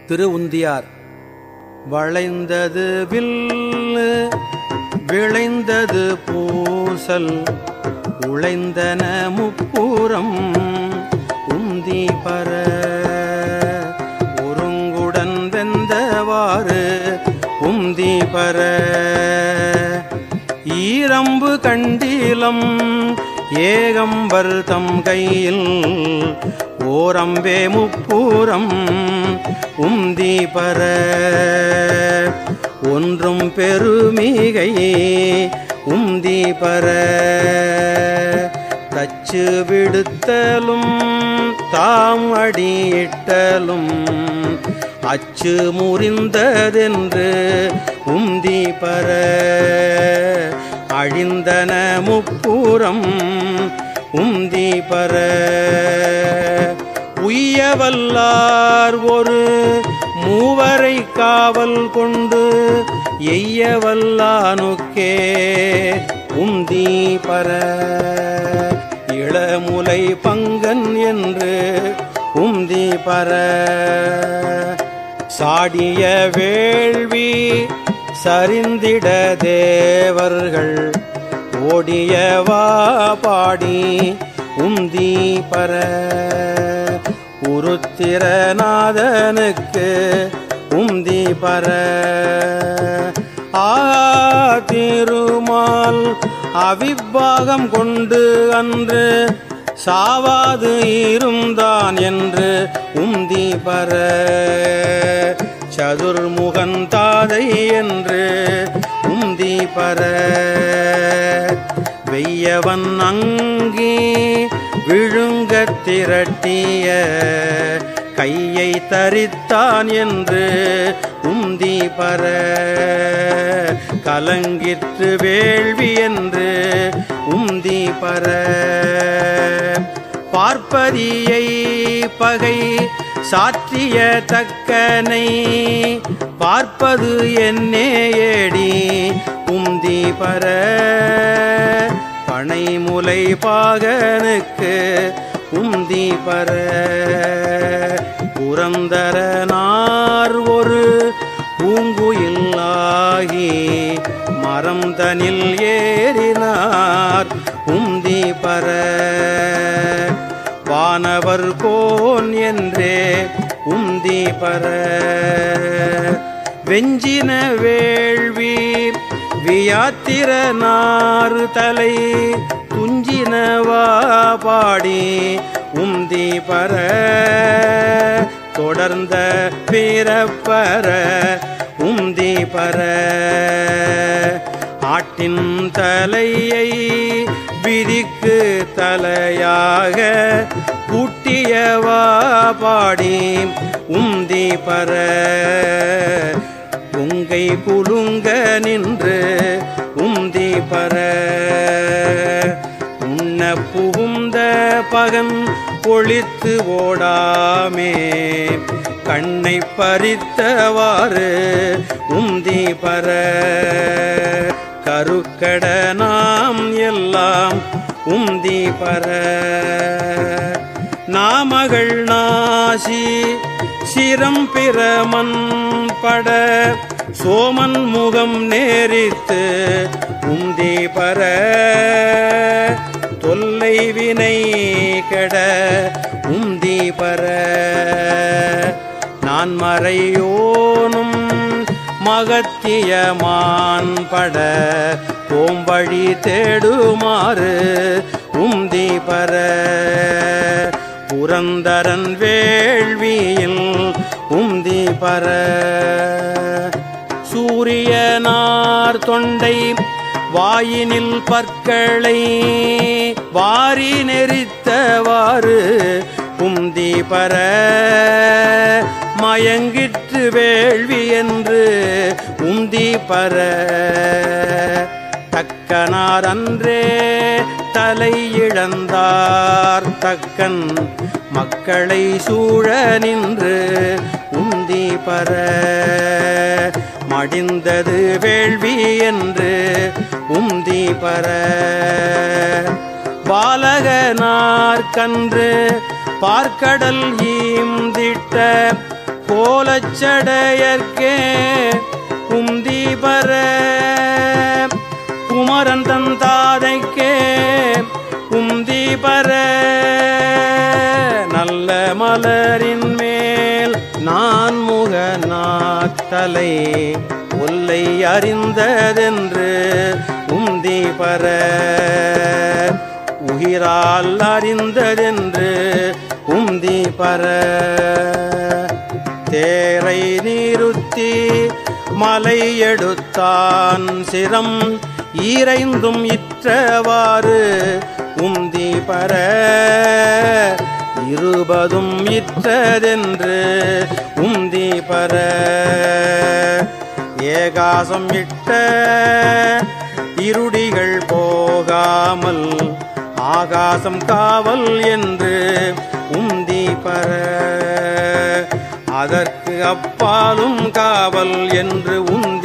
திருவுந்தியார். வளைந்தது வில்லு விளைந்தது பூசல் உளைந்தன முப்புறம் உந்தி பர ஒருங்குடன் வெந்தவாறு உந்தி பர ஈரம்பு கண்டிலம் ஏகம்பர் தம் கையில் ஓரம்பே முப்புறம் உந்தி பர ஒன்றும் பெருமிகை உந்தி பர தச்சு விடுத்தலும் தாம் அடியிட்டலும் அச்சு முறிந்ததென்று உந்தி பர அழிந்தன முப்புறம் உந்தி பர உய்யவல்லார் ஒரு மூவரை காவல் கொண்டு எய்யவல்லானுக்கே உந்தி பர இளமுலை பங்கன் என்று உந்தி பர சாடிய வேள்வி சரிந்திட தேவர்கள் ஓடியவா பாடி உந்தி பர உருத்திரநாதனுக்கு உந்தி பர திருமால் அவிப்பாகம் கொண்டு அன்று சாவாது இருந்தான் என்று உந்தி பர சதுர்முகன் தாதை என்று உந்தி பர வெய்யவன் அங்கி விழுங்கத் திரட்டிய கையை தரித்தான் என்று உந்தி பர கலங்கிற்று வேள்வி என்று உந்தி பர பார்ப்பதியை பகை சாற்றிய தக்கனை பார்ப்பது என்னே ஏடி உந்தி பர பனைமுலை பாகனுக்கு உந்தி பர புரந்தரனார் ஒரு பூங்குயிலாகி மரம் தனில் ஏறினார் உந்தி பர வானவர் கோன் என்றே உந்தி பர வெஞ்சின வேள்வி வியாத்திரனார் தலை துஞ்சினவா பாடி உந்தி பர தொடர்ந்த பிறப்பர உந்தி பர ஆட்டின் தலையை விதிக்கு தலையாக கூட்டியவா பாடி உந்தி பர பொங்கை குலுங்க நின்று உந்தி பர உண்ண புகுந்த பகன் பொழித்து ஓடாமே கண்ணை பறித்தவாறு உந்தி பர கருக்கட நாம் எல்லாம் உந்தி பர நாமகள் நாசி சிரம் பிரமன் பட சோமன் முகம் நேரித்து உந்தி பர தொல்லை வினை கெட உந்தி பர நான் மறையோனும் மகத்தியமான் பட ஓம்பழி தேடுமாறு உந்தி பர புரந்தரன் வேள்வியில் உந்தி பர சூரியனார் தொண்டை வாயினில் பற்களை வாரி நெறித்தவாறு உந்தி பர மயங்கிற்று வேள்வி என்று உந்தி பர தக்கனார் அன்றே தலை இழந்தார் தக்கன் மக்களை சூழ நின்று உந்தி பர மடிந்தது வேள்வி என்று உந்தி பர பாலகனார் கன்று பார்க்கடல் ஈந்திட்ட கோலச்சடையர்க்கே உந்தி பர குமரன் தந்தாதைக்கே உந்தி பர நல்ல மலரின் மேல் நான் முகநாத்தலை ஒல்லை அறிந்ததென்று உந்தி பர உயிரால் அறிந்ததென்று உந்தி பர தேரை நிறுத்தி மலை எடுத்தான் சிரம் ஈரைந்தும் இற்றவாறு உந்தி பர இருபதும் இற்றதென்று உந்தி பர ஏகாசம் இட்ட இருடிகள் போகாமல் ஆகாசம் காவல் என்று உந்தி பர அதற்கு அப்பாலும் காவல் என்று உந்தி